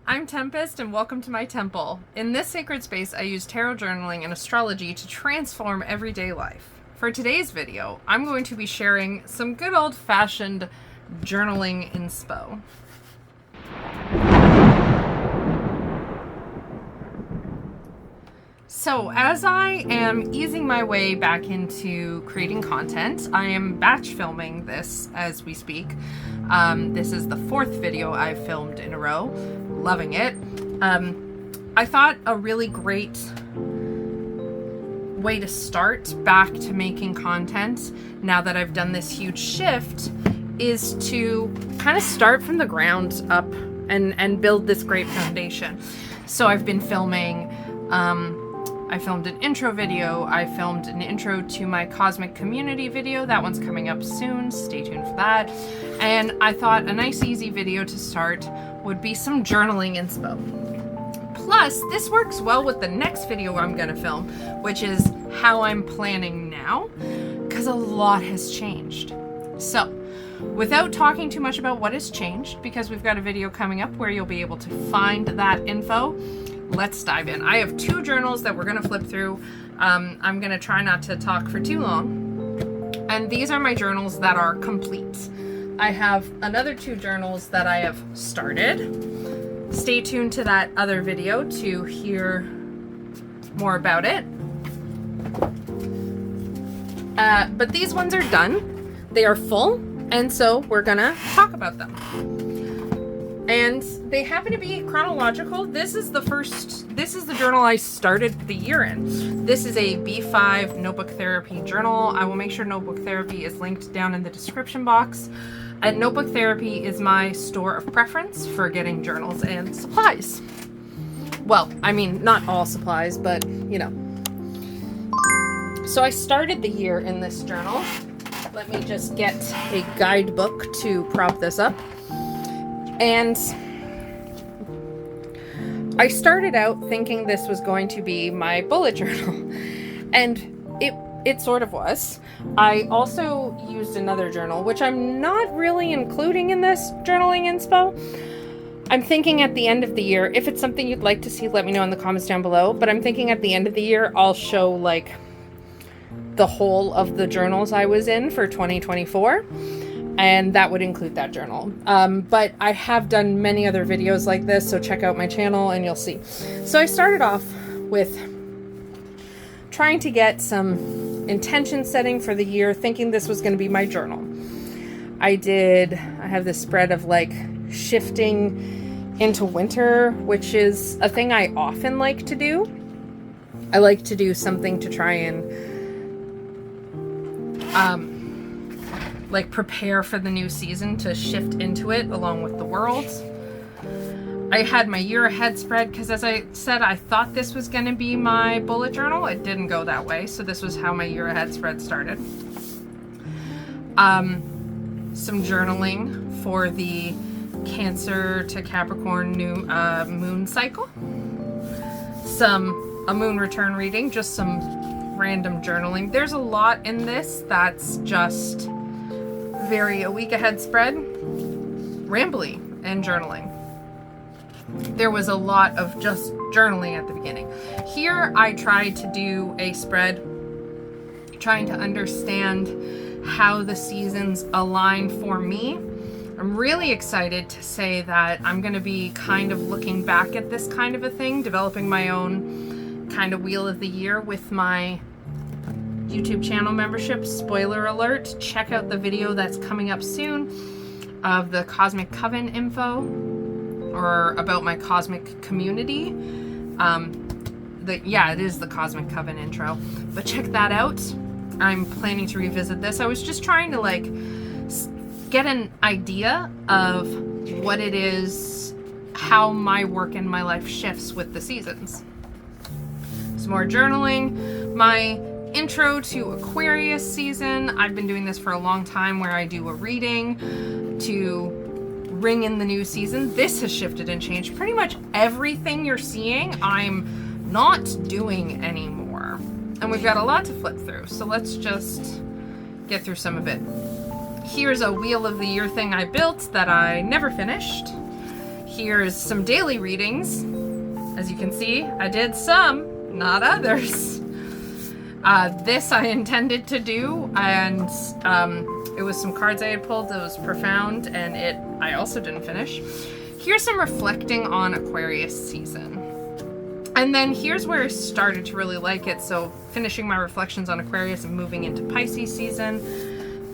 I'm Tempest and welcome to my temple. In this sacred space, I use tarot journaling and astrology to transform everyday life. For today's video, I'm going to be sharing some good old-fashioned journaling inspo. So as I am easing my way back into creating content, I am batch filming this as we speak. This is the fourth video I've filmed in a row. Loving it. I thought a really great way to start back to making content now that I've done this huge shift is to kind of start from the ground up and build this great foundation. So I've been filming, I filmed an intro video, I filmed an intro to my cosmic community video, that one's coming up soon, stay tuned for that. And I thought a nice easy video to start would be some journaling inspo. Plus, this works well with the next video I'm gonna film, which is how I'm planning now, because a lot has changed. So, without talking too much about what has changed, because we've got a video coming up where you'll be able to find that info, let's dive in. I have two journals that we're gonna flip through. I'm gonna try not to talk for too long. And these are my journals that are complete. I have another two journals that I have started. Stay tuned to that other video to hear more about it. But these ones are done. They are full, and so we're gonna talk about them. And they happen to be chronological. This is the journal I started the year in. This is a B5 notebook therapy journal. I will make sure notebook therapy is linked down in the description box. And notebook therapy is my store of preference for getting journals and supplies. Well, I mean, not all supplies, but you know. So I started the year in this journal. Let me just get a guidebook to prop this up. And I started out thinking this was going to be my bullet journal, and it sort of was. I also used another journal, which I'm not really including in this journaling inspo. I'm thinking at the end of the year, if it's something you'd like to see, let me know in the comments down below, but I'm thinking at the end of the year, I'll show like the whole of the journals I was in for 2024. And that would include that journal. But I have done many other videos like this, so check out my channel and you'll see. So I started off with trying to get some intention setting for the year, thinking this was going to be my journal. I have this spread of like shifting into winter, which is a thing I often like to do. I like to do something to try and like prepare for the new season, to shift into it along with the world. I had my year ahead spread because, as I said, I thought this was going to be my bullet journal. It didn't go that way, so this was how my year ahead spread started. Some journaling for the Cancer to Capricorn new moon cycle. A moon return reading, just some random journaling. There's a lot in this that's just very a week ahead spread, rambly and journaling. There was a lot of just journaling at the beginning. Here I tried to do a spread trying to understand how the seasons align for me. I'm really excited to say that I'm going to be kind of looking back at this kind of a thing, developing my own kind of wheel of the year with my YouTube channel membership. Spoiler alert, check out the video that's coming up soon of the Cosmic Coven info, or about my cosmic community. It is the Cosmic Coven intro, but check that out. I'm planning to revisit this. I was just trying to like get an idea of what it is, how my work and my life shifts with the seasons. Some more journaling. My intro to Aquarius season. I've been doing this for a long time, where I do a reading to ring in the new season. This has shifted and changed. Pretty much everything you're seeing, I'm not doing anymore. And we've got a lot to flip through, so let's just get through some of it. Here's a wheel of the year thing I built that I never finished. Here's some daily readings. As you can see, I did some, not others. This I intended to do, and it was some cards I had pulled that was profound, and I also didn't finish. Here's some reflecting on Aquarius season. And then here's where I started to really like it. So finishing my reflections on Aquarius and moving into Pisces season.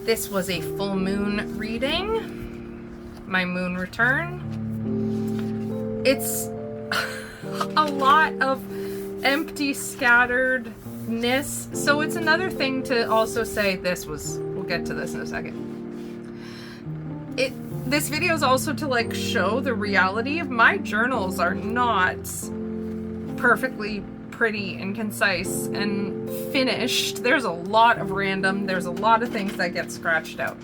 This was a full moon reading, my moon return. It's a lot of empty, scatteredness. So it's another thing to also say we'll get to this in a second. This video is also to like show the reality of my journals are not perfectly pretty and concise and finished. There's a lot of random, there's a lot of things that get scratched out.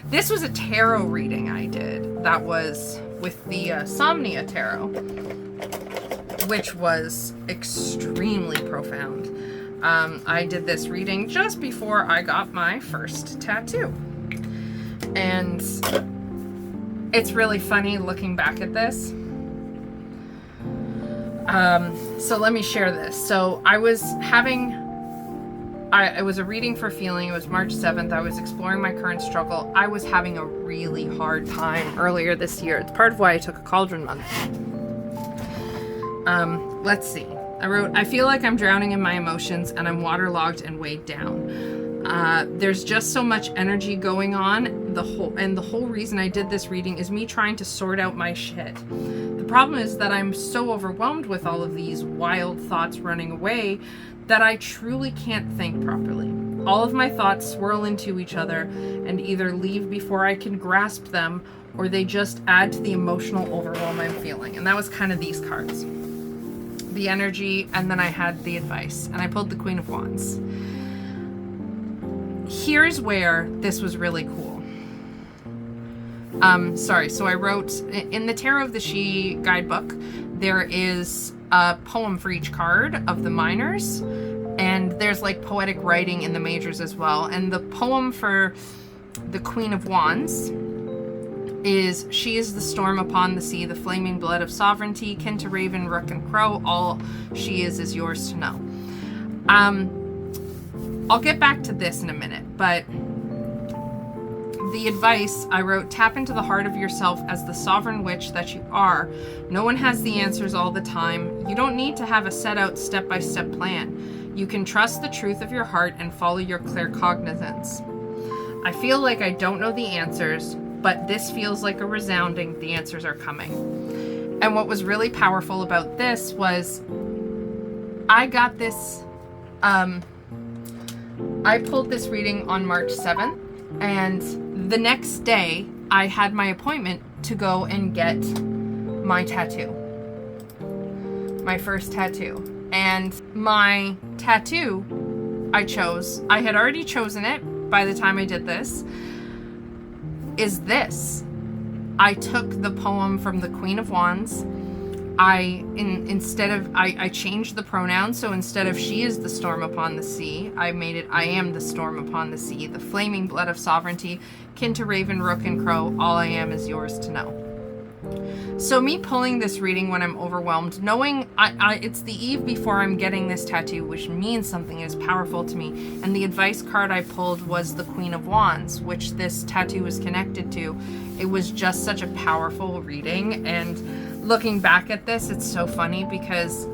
This was a tarot reading I did that was with the Somnia Tarot, which was extremely profound. I did this reading just before I got my first tattoo. And it's really funny looking back at this. So let me share this. So it was a reading for feeling. It was March 7th. I was exploring my current struggle. I was having a really hard time earlier this year. It's part of why I took a cauldron month. Let's see. I wrote, I feel like I'm drowning in my emotions and I'm waterlogged and weighed down. There's just so much energy going on. The whole reason I did this reading is me trying to sort out my shit. The problem is that I'm so overwhelmed with all of these wild thoughts running away that I truly can't think properly. All of my thoughts swirl into each other and either leave before I can grasp them, or they just add to the emotional overwhelm I'm feeling. And that was kind of these cards. The energy, and then I had the advice, and I pulled the Queen of Wands. Here's where this was really cool. So I wrote, in the Tarot of the She guidebook, there is a poem for each card of the minors, and there's like poetic writing in the majors as well. And the poem for the Queen of Wands is, she is the storm upon the sea, the flaming blood of sovereignty, kin to raven, rook, and crow, all she is yours to know. I'll get back to this in a minute, but the advice I wrote, tap into the heart of yourself as the sovereign witch that you are. No one has the answers all the time. You don't need to have a set out step-by-step plan. You can trust the truth of your heart and follow your clear cognizance. I feel like I don't know the answers, but this feels like a resounding, the answers are coming. And what was really powerful about this was I got this, I pulled this reading on March 7th, and the next day I had my appointment to go and get my tattoo. My first tattoo. And my tattoo I had already chosen it by the time I did this, is this. I took the poem from the Queen of Wands. I changed the pronoun, so instead of she is the storm upon the sea, I made it I am the storm upon the sea, the flaming blood of sovereignty, kin to raven, rook, and crow, all I am is yours to know. So me pulling this reading when I'm overwhelmed, knowing it's the eve before I'm getting this tattoo, which means something is powerful to me, and the advice card I pulled was the Queen of Wands, which this tattoo is connected to. It was just such a powerful reading, and looking back at this, it's so funny because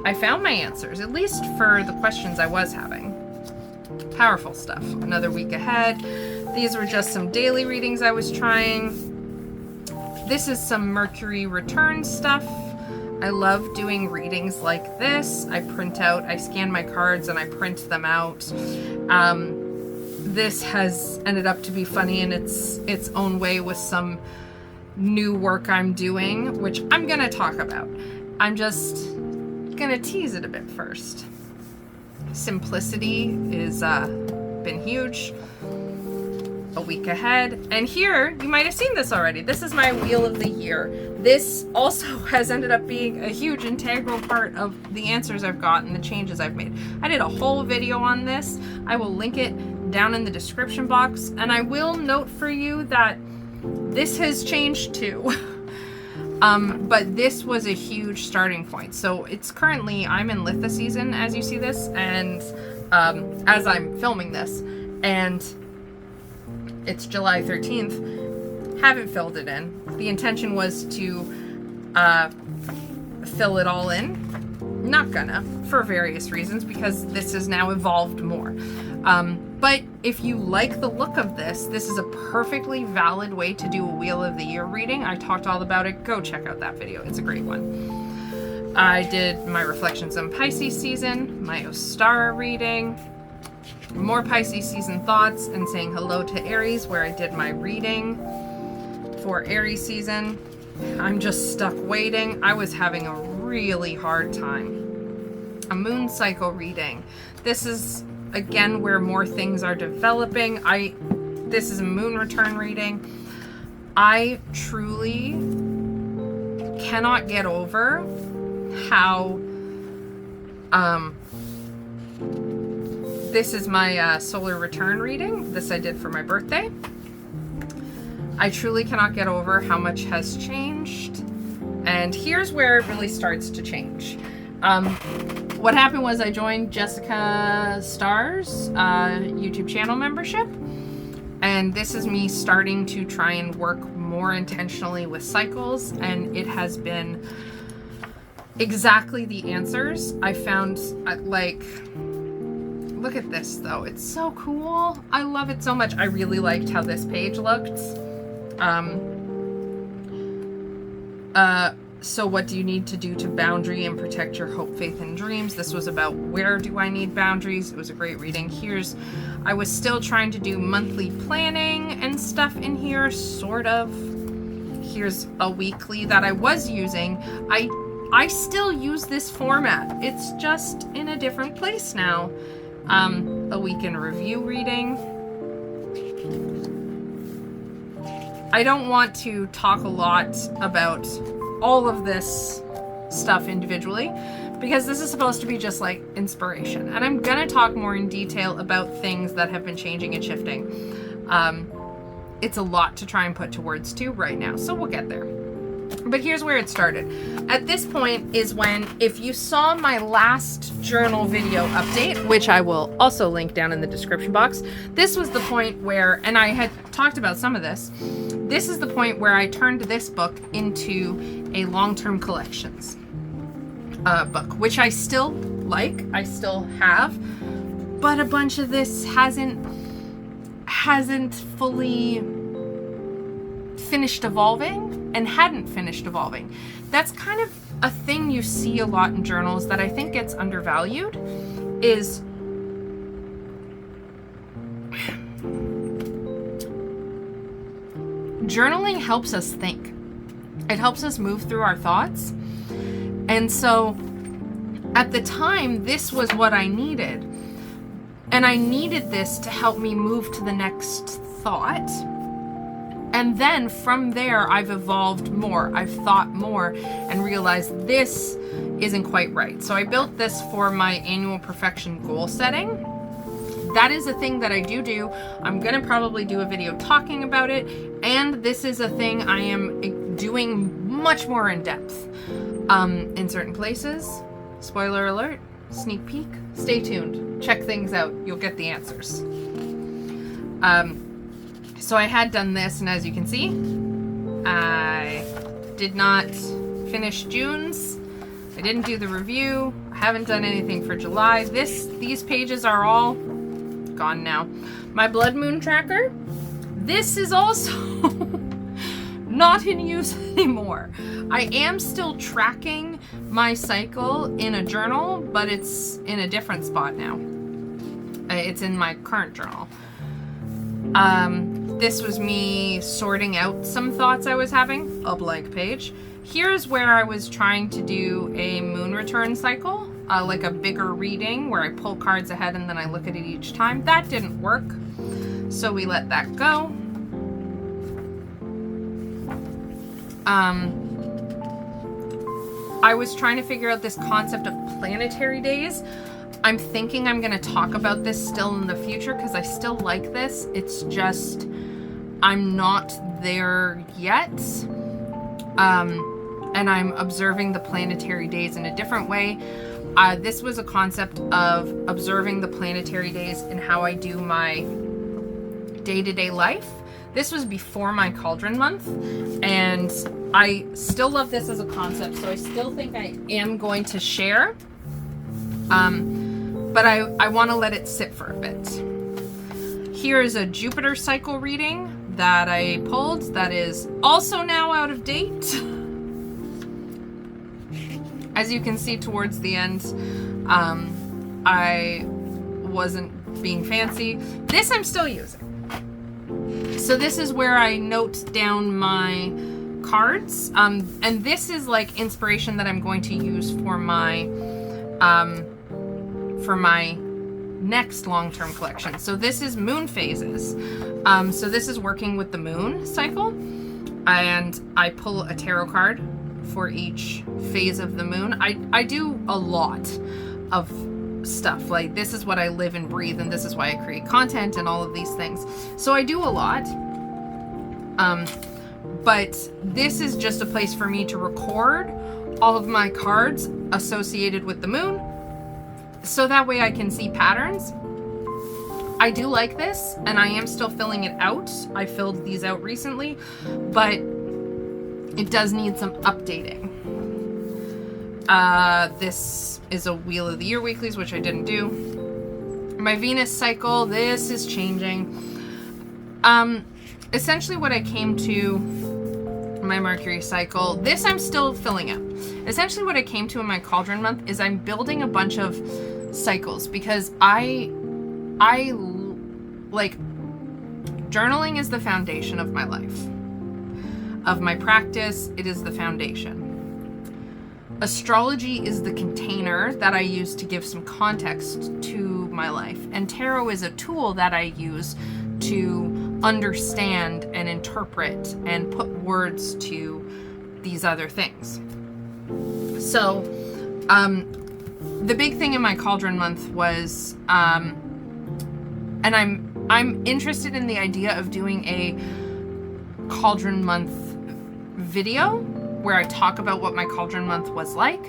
I found my answers, at least for the questions I was having. Powerful stuff. Another week ahead. These were just some daily readings I was trying. This is some Mercury return stuff. I love doing readings like this. I scan my cards and I print them out. This has ended up to be funny in its own way with some new work I'm doing, which I'm gonna talk about. I'm just gonna tease it a bit first. Simplicity is been huge. A week ahead, and here you might have seen this already. This is my wheel of the year. This also has ended up being a huge integral part of the answers I've got and the changes I've made. I did a whole video on this. I will link it down in the description box, and I will note for you that this has changed too. But this was a huge starting point. So it's currently, I'm in Litha season as you see this, and as I'm filming this, and it's July 13th, haven't filled it in. The intention was to fill it all in. Not gonna, for various reasons, because this has now evolved more. But if you like the look of this, this is a perfectly valid way to do a Wheel of the Year reading. I talked all about it. Go check out that video. It's a great one. I did my reflections on Pisces season, my Ostara reading, more Pisces season thoughts, and saying hello to Aries, where I did my reading for Aries season. I'm just stuck waiting. I was having a really hard time. A moon cycle reading. This is again where more things are developing. This is a moon return reading. I truly cannot get over how this is my solar return reading. This I did for my birthday. I truly cannot get over how much has changed. And here's where it really starts to change. What happened was I joined Jessica Starr's YouTube channel membership. And this is me starting to try and work more intentionally with cycles. And it has been exactly the answers. I found, like, look at this though. It's so cool. I love it so much. I really liked how this page looked. So what do you need to do to boundary and protect your hope, faith, and dreams? This was about where do I need boundaries. It was a great reading. I was still trying to do monthly planning and stuff in here, sort of. Here's a weekly that I was using. I still use this format. It's just in a different place now. A week in review reading. I don't want to talk a lot about all of this stuff individually, because this is supposed to be just like inspiration. And I'm gonna talk more in detail about things that have been changing and shifting. It's a lot to try and put to words to right now, so we'll get there. But here's where it started. At this point is when, if you saw my last journal video update, which I will also link down in the description box, this was the point where, and I had talked about some of this, this is the point where I turned this book into a long-term collections book, which I still like, I still have, but a bunch of this hasn't fully finished evolving and hadn't finished evolving. That's kind of a thing you see a lot in journals that I think gets undervalued, is journaling helps us think. It helps us move through our thoughts. And so at the time, this was what I needed. And I needed this to help me move to the next thought. And then from there, I've evolved more. I've thought more and realized this isn't quite right. So I built this for my annual perfection goal setting. That is a thing that I do. I'm gonna probably do a video talking about it. And this is a thing I am doing much more in depth in certain places. Spoiler alert, sneak peek, stay tuned. Check things out, you'll get the answers. So I had done this, and as you can see, I did not finish June's. I didn't do the review. I haven't done anything for July. These pages are all gone now. My blood moon tracker, this is also not in use anymore. I am still tracking my cycle in a journal, but it's in a different spot now. It's in my current journal. This was me sorting out some thoughts I was having, a blank page. Here's where I was trying to do a moon return cycle, like a bigger reading where I pull cards ahead and then I look at it each time. That didn't work, so we let that go. I was trying to figure out this concept of planetary days. I'm thinking I'm going to talk about this still in the future because I still like this. It's just I'm not there yet. and I'm observing the planetary days in a different way. This was a concept of observing the planetary days and how I do my day-to-day life. This was before my cauldron month, and I still love this as a concept, so I still think I am going to share, but I want to let it sit for a bit. Here is a Jupiter cycle reading that I pulled that is also now out of date. As you can see towards the end, I wasn't being fancy. This I'm still using. So this is where I note down my cards. And this is like inspiration that I'm going to use for my next long-term collection. So this is moon phases. So this is working with the moon cycle. And I pull a tarot card for each phase of the moon. I do a lot of stuff. Like, this is what I live and breathe, and this is why I create content and all of these things. So I do a lot. But this is just a place for me to record all of my cards associated with the moon, so that way I can see patterns. I do like this, and I am still filling it out. I filled these out recently, but it does need some updating. This is a Wheel of the Year weeklies, which I didn't do. My Venus cycle, this is changing. Essentially what I came to, my Mercury cycle, this I'm still filling out. Essentially what I came to in my cauldron month is I'm building a bunch of cycles, because I like, journaling is the foundation of my life. Of my practice, it is the foundation. Astrology is the container that I use to give some context to my life. And tarot is a tool that I use to understand and interpret and put words to these other things. So, the big thing in my cauldron month was, and I'm interested in the idea of doing a cauldron month video where I talk about what my cauldron month was like.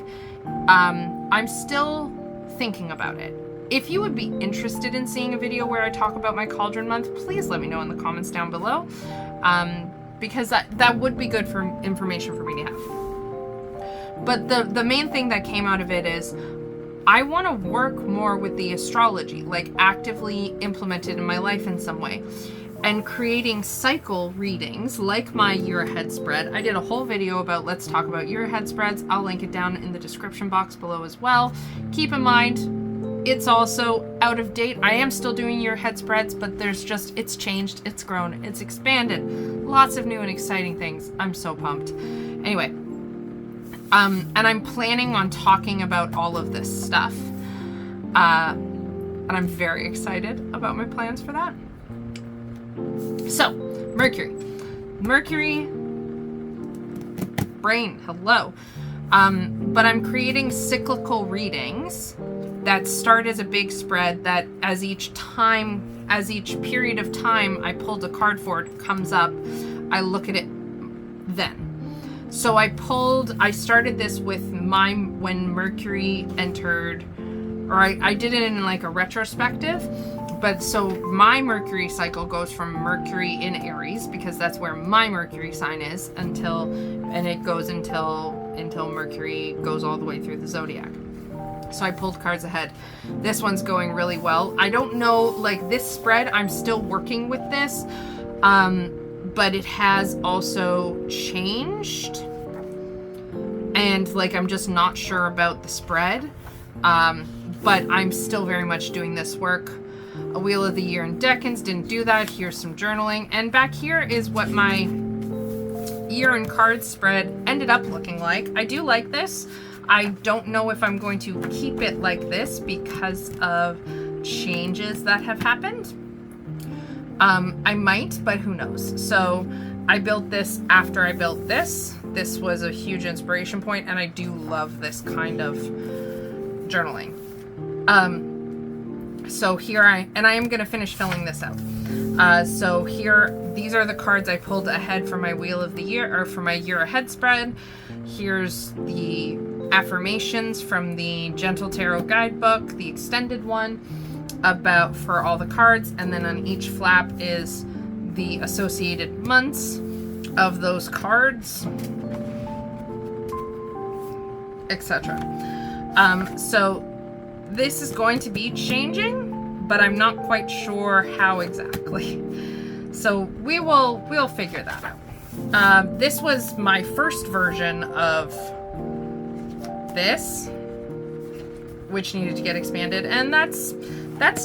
I'm still thinking about it. If you would be interested in seeing a video where I talk about my cauldron month, please let me know in the comments down below, because that would be good for information for me to have. But the main thing that came out of it is I want to work more with the astrology, like actively implement it in my life in some way. And creating cycle readings like my year ahead spread. I did a whole video about let's talk about year ahead spreads. I'll link it down in the description box below as well. Keep in mind, it's also out of date. I am still doing year ahead spreads, but it's changed, it's grown, it's expanded. Lots of new and exciting things. I'm so pumped. Anyway, and I'm planning on talking about all of this stuff. And I'm very excited about my plans for that. So, Mercury, brain, hello. But I'm creating cyclical readings that start as a big spread that as each period of time I pulled a card for it comes up, I look at it then. So I started this with when Mercury entered, or I did it in like a retrospective. But so my Mercury cycle goes from Mercury in Aries, because that's where my Mercury sign is, until Mercury goes all the way through the zodiac. So I pulled cards ahead. This one's going really well. I don't know, like this spread, I'm still working with this, but it has also changed. And like, I'm just not sure about the spread, but I'm still very much doing this work. A Wheel of the Year and Decans, didn't do that. Here's some journaling. And back here is what my year and cards spread ended up looking like. I do like this. I don't know if I'm going to keep it like this because of changes that have happened. I might, but who knows. So I built this after I built this. This was a huge inspiration point, and I do love this kind of journaling. So here I am going to finish filling this out. So here, these are the cards I pulled ahead for my Wheel of the Year, or for my year ahead spread. Here's the affirmations from the Gentle Tarot Guidebook, the extended one, for all the cards, and then on each flap is the associated months of those cards, etc. So this is going to be changing, but I'm not quite sure how exactly. So we'll figure that out. This was my first version of this, which needed to get expanded, and that's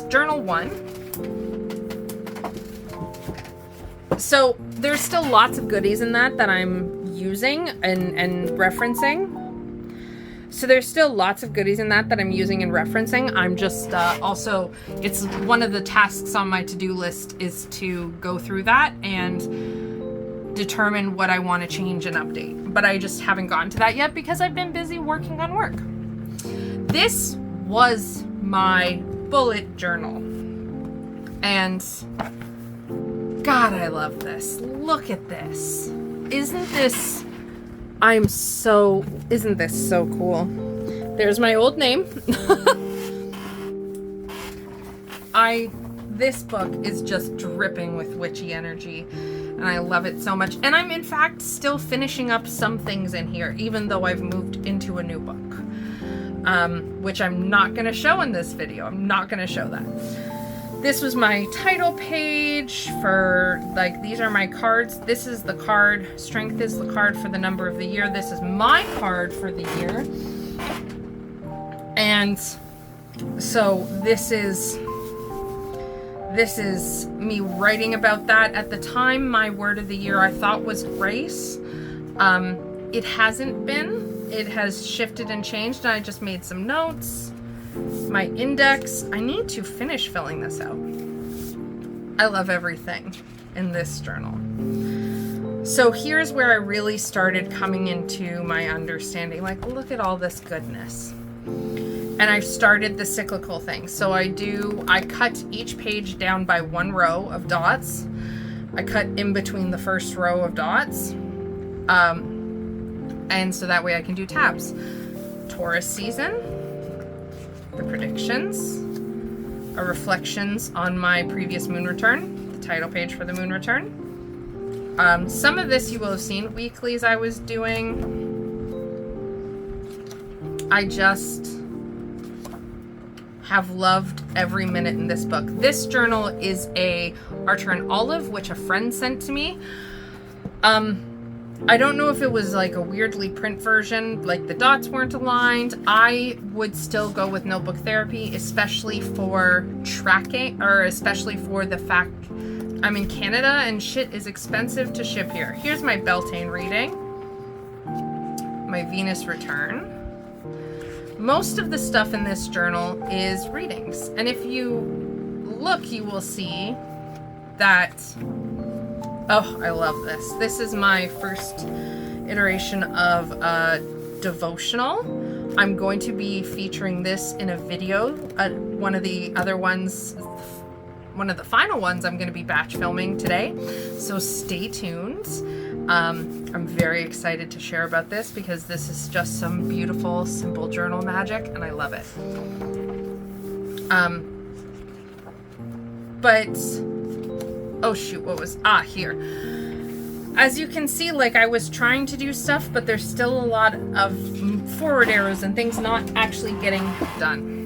journal 1. So there's still lots of goodies in that I'm using and referencing. So there's still lots of goodies in that I'm using and referencing. I'm just also, it's one of the tasks on my to-do list is to go through that and determine what I want to change and update. But I just haven't gotten to that yet because I've been busy working on work. This was my bullet journal. And God, I love this. Look at this. Isn't this so cool? There's my old name. This book is just dripping with witchy energy, and I love it so much. And I'm in fact still finishing up some things in here, even though I've moved into a new book, which I'm not going to show in this video. I'm not going to show that. This was my title page for, like, these are my cards. This is the card. Strength is the card for the number of the year. This is my card for the year. And so this is me writing about that. At the time, my word of the year I thought was grace. It hasn't been. It has shifted and changed, and I just made some notes. My index, I need to finish filling this out. I love everything in this journal. So here's where I really started coming into my understanding. Like, look at all this goodness. And I've started the cyclical thing. So I cut each page down by 1 row of dots. I cut in between the first row of dots. And so that way I can do tabs. Taurus season, the predictions, reflections on my previous moon return, the title page for the moon return. Some of this you will have seen, weeklies I was doing. I just have loved every minute in this book. This journal is a Archer and Olive, which a friend sent to me. I don't know if it was like a weirdly print version, like the dots weren't aligned. I would still go with notebook therapy, especially for tracking, or especially for the fact I'm in Canada and shit is expensive to ship here. Here's my Beltane reading, my Venus return. Most of the stuff in this journal is readings. And if you look, you will see that, oh, I love this. This is my first iteration of a devotional. I'm going to be featuring this in a video. One of the final ones I'm going to be batch filming today. So stay tuned. I'm very excited to share about this because this is just some beautiful, simple journal magic, and I love it. Oh shoot, here. As you can see, like, I was trying to do stuff, but there's still a lot of forward arrows and things not actually getting done.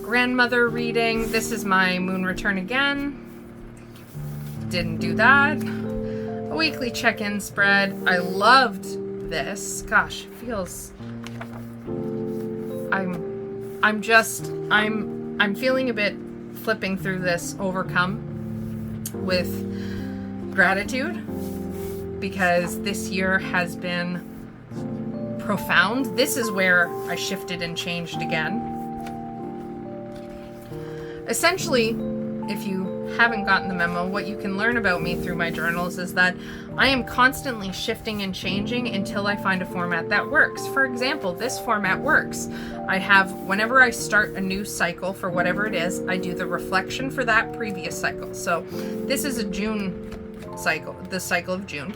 Grandmother reading. This is my moon return again. Didn't do that. A weekly check-in spread. I loved this. Gosh, it feels... I'm feeling a bit flipping through this, overcome with gratitude, because this year has been profound. This is where I shifted and changed again. Essentially, if you haven't gotten the memo, what you can learn about me through my journals is that I am constantly shifting and changing until I find a format that works. For example, this format works. Whenever I start a new cycle for whatever it is, I do the reflection for that previous cycle. So this is a June cycle of June.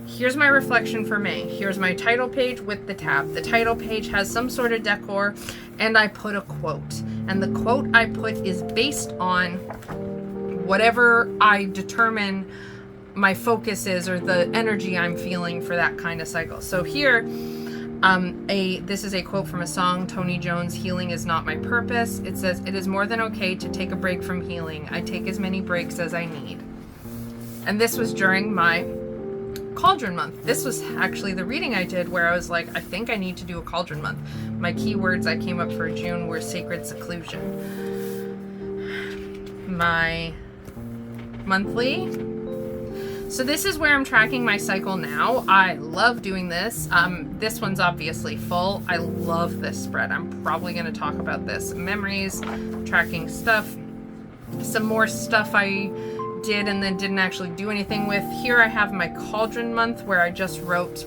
Here's my reflection for May. Here's my title page with the tab. The title page has some sort of decor, and I put a quote. And the quote I put is based on whatever I determine my focus is, or the energy I'm feeling for that kind of cycle. So here, this is a quote from a song, Tony Jones, "Healing is not my purpose." It says, "It is more than okay to take a break from healing. I take as many breaks as I need." And this was during my cauldron month. This was actually the reading I did where I was like, I think I need to do a cauldron month. My keywords I came up for June were sacred seclusion. My monthly. So this is where I'm tracking my cycle now. I love doing this. This one's obviously full. I love this spread. I'm probably going to talk about this. Memories, tracking stuff, some more stuff I did and then didn't actually do anything with. Here I have my cauldron month where I just wrote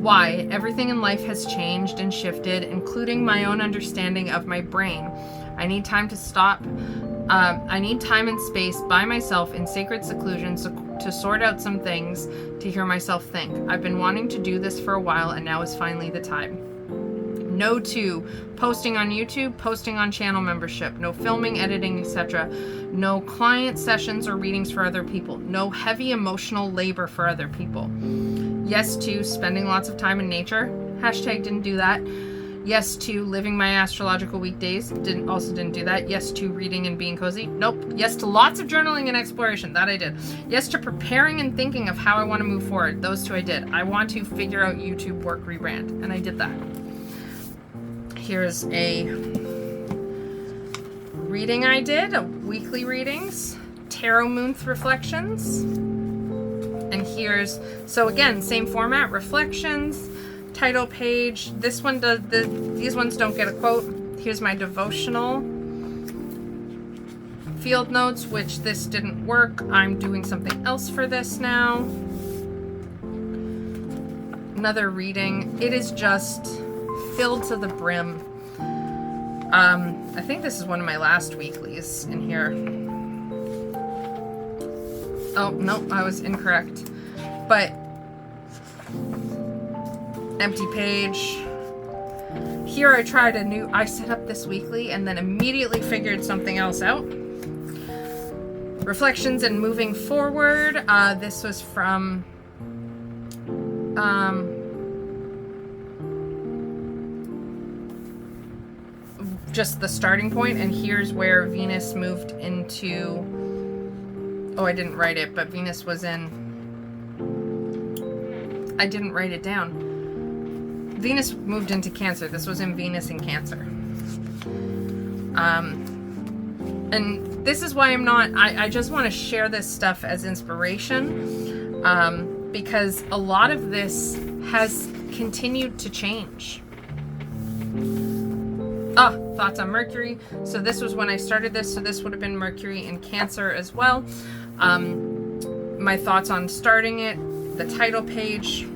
why everything in life has changed and shifted, including my own understanding of my brain. I need time to stop. I need time and space by myself in sacred seclusion to sort out some things, to hear myself think. I've been wanting to do this for a while, and now is finally the time. No to posting on YouTube, posting on channel membership, no filming, editing, etc. No client sessions or readings for other people. No heavy emotional labor for other people. Yes to spending lots of time in nature. Hashtag didn't do that. Yes to living my astrological weekdays. Didn't do that. Yes to reading and being cozy. Nope. Yes to lots of journaling and exploration. That I did. Yes to preparing and thinking of how I want to move forward. Those two I did. I want to figure out YouTube work rebrand, and I did that. Here's a reading I did, weekly readings, tarot month reflections. And here's, so again, same format, reflections, title page. This one does, these ones don't get a quote. Here's my devotional, field notes, which this didn't work. I'm doing something else for this now. Another reading. It is just filled to the brim. I think this is one of my last weeklies in here. Oh, no, I was incorrect. But empty page. Here I tried I set up this weekly and then immediately figured something else out. Reflections and moving forward. This was from just the starting point, and here's where Venus moved into, oh, I didn't write it, but Venus was in, I didn't write it down. Venus moved into Cancer. This was in Venus in Cancer. And this is why I'm not, I just want to share this stuff as inspiration, because a lot of this has continued to change. Thoughts on Mercury. So this was when I started this, so this would have been Mercury in Cancer as well. My thoughts on starting it, the title page,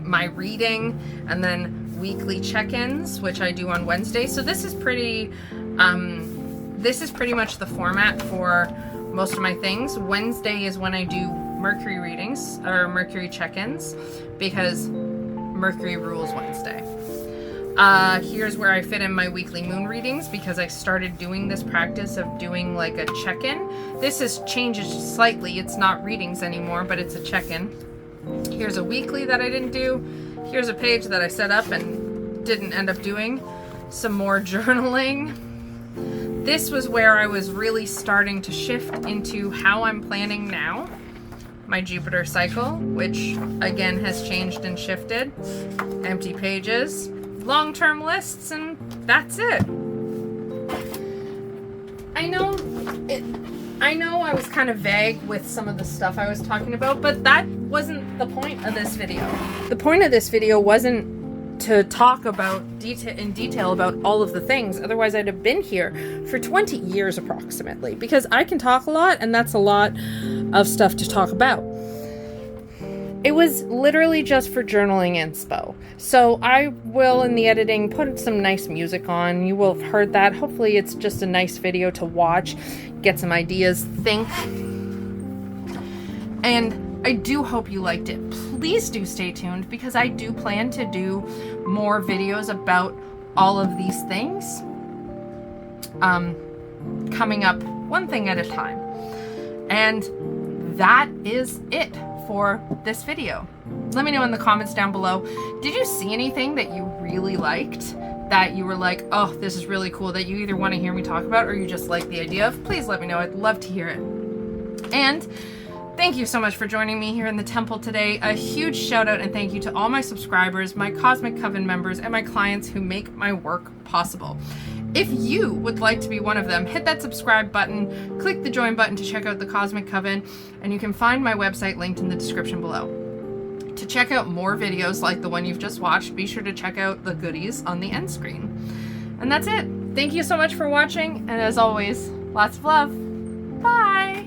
my reading, and then weekly check-ins, which I do on Wednesday. So this is pretty much the format for most of my things. Wednesday is when I do Mercury readings, or Mercury check-ins, because Mercury rules Wednesday. Here's where I fit in my weekly moon readings, because I started doing this practice of doing like a check-in. This has changed slightly. It's not readings anymore, but it's a check-in. Here's a weekly that I didn't do. Here's a page that I set up and didn't end up doing. Some more journaling. This was where I was really starting to shift into how I'm planning now. My Jupiter cycle, which again has changed and shifted. Empty pages. Long-term lists, and that's it. I know I was kind of vague with some of the stuff I was talking about, but that wasn't the point of this video. The point of this video wasn't to talk about in detail about all of the things. Otherwise, I'd have been here for 20 years approximately, because I can talk a lot, and that's a lot of stuff to talk about. It was literally just for journaling INSPO. So I will, in the editing, put some nice music on. You will have heard that. Hopefully it's just a nice video to watch, get some ideas, think. And I do hope you liked it. Please do stay tuned, because I do plan to do more videos about all of these things coming up, one thing at a time. And that is it for this video. Let me know in the comments down below, did you see anything that you really liked, that you were like, oh, this is really cool, that you either want to hear me talk about or you just like the idea of? Please let me know. I'd love to hear it. And thank you so much for joining me here in the temple today. A huge shout out and thank you to all my subscribers, my Cosmic Coven members, and my clients who make my work possible. If you would like to be one of them, hit that subscribe button, click the join button to check out the Cosmic Coven, and you can find my website linked in the description below. To check out more videos like the one you've just watched, be sure to check out the goodies on the end screen. And that's it. Thank you so much for watching, and as always, lots of love. Bye!